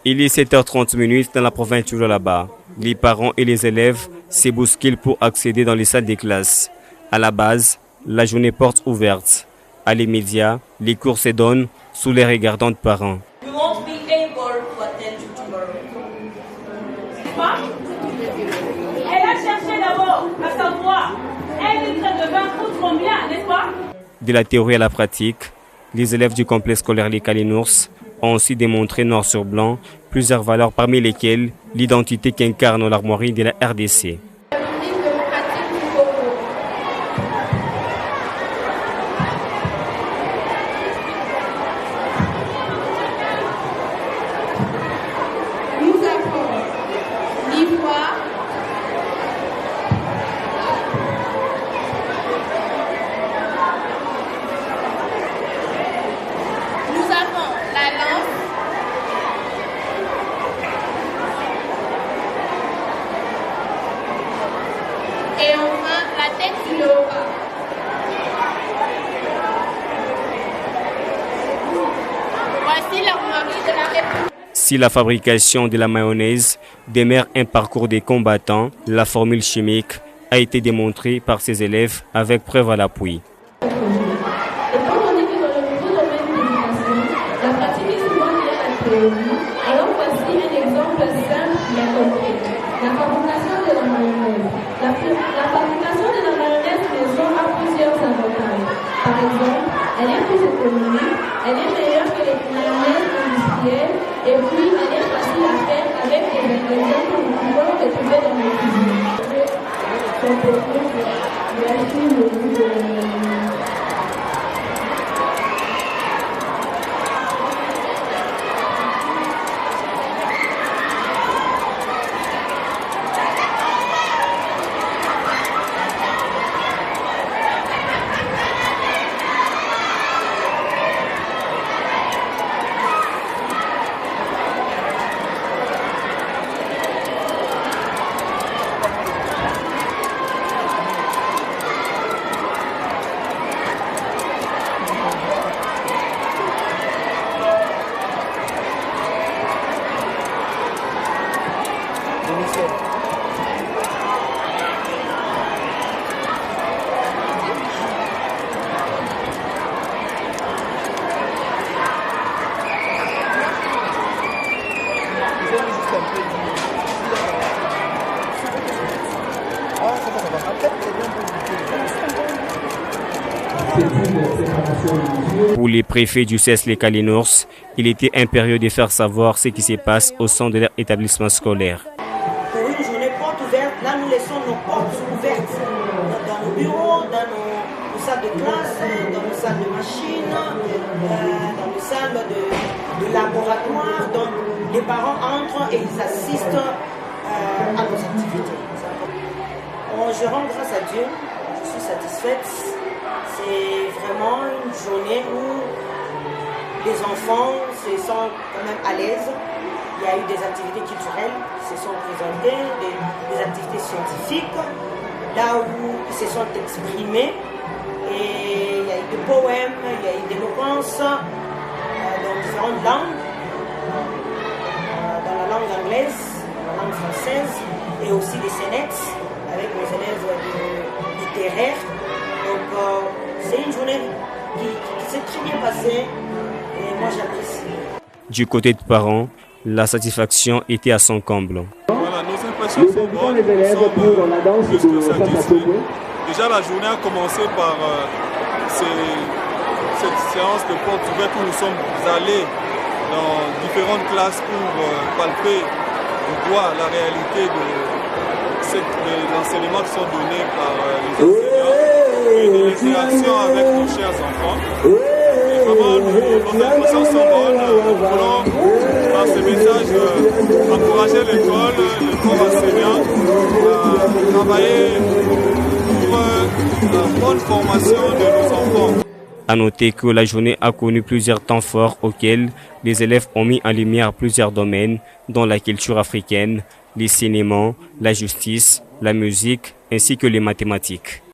Il est 7h30 dans la province de là-bas. Les parents et les élèves se bousculent pour accéder dans les salles des classes. À la base, la journée porte ouverte. À les médias, les cours se donnent sous les regardants de parents. Elle a cherché d'abord à savoir un litre de vin coûte combien, n'est-ce pas? De la théorie à la pratique, les élèves du complexe scolaire Les Kalinours ont aussi démontré noir sur blanc plusieurs valeurs parmi lesquelles l'identité qu'incarne l'armoirie de la RDC. Nous avons l'ivoire, nous avons la lance, et enfin la tête du léopard. Voici l'armoirie de la République. Si la fabrication de la mayonnaise demeure un parcours des combattants, la formule chimique a été démontrée par ses élèves avec preuve à l'appui. Étant donné que dans le nouveau domaine de l'éducation, la pratique est souvent liée à la théorie, alors voici un exemple simple mais concret. La fabrication de la mayonnaise. La fabrication de la mayonnaise maison a plusieurs avantages. Par exemple, elle est plus économique, elle est meilleure que les mayonnaises industrielles et puis elle est facile à faire avec des ingrédients que nous pouvons retrouver dans nos cuisines. Merci beaucoup. Pour les préfets du CES Les Kalinours, il était impérieux de faire savoir ce qui se passe au sein de leur établissement scolaire. Pour une journée porte ouverte, là nous laissons nos portes ouvertes dans nos bureaux, dans nos salles de classe, dans nos salles de machines, dans nos salles de laboratoire. Donc les parents entrent et ils assistent à nos activités. Je rends grâce à Dieu, je suis satisfaite. C'est vraiment une journée où les enfants se sentent quand même à l'aise. Il y a eu des activités culturelles qui se sont présentées, des activités scientifiques, là où ils se sont exprimés. Et il y a eu des poèmes, il y a eu des éloquences dans différentes langues, dans la langue anglaise, dans la langue française, et aussi des scénettes avec les élèves littéraires. Donc c'est une journée qui s'est très bien passée et moi j'apprécie. Du côté de parents, la satisfaction était à son comble. Voilà, nos impressions sont bonnes, nous sommes plus que satisfaits. Déjà la journée a commencé par cette séance de portes ouvertes où nous sommes allés dans différentes classes pour palper du doigt la réalité de l'enseignement qui sont donnés par les enseignants. Et des interactions avec nos chers enfants. Et vraiment, nos impressions sont bonnes. Nous voulons, par ce message, encourager l'école, les corps enseignants, à travailler pour la bonne formation de nos enfants. À noter que la journée a connu plusieurs temps forts auxquels les élèves ont mis en lumière plusieurs domaines, dont la culture africaine, les cinémas, la justice, la musique ainsi que les mathématiques.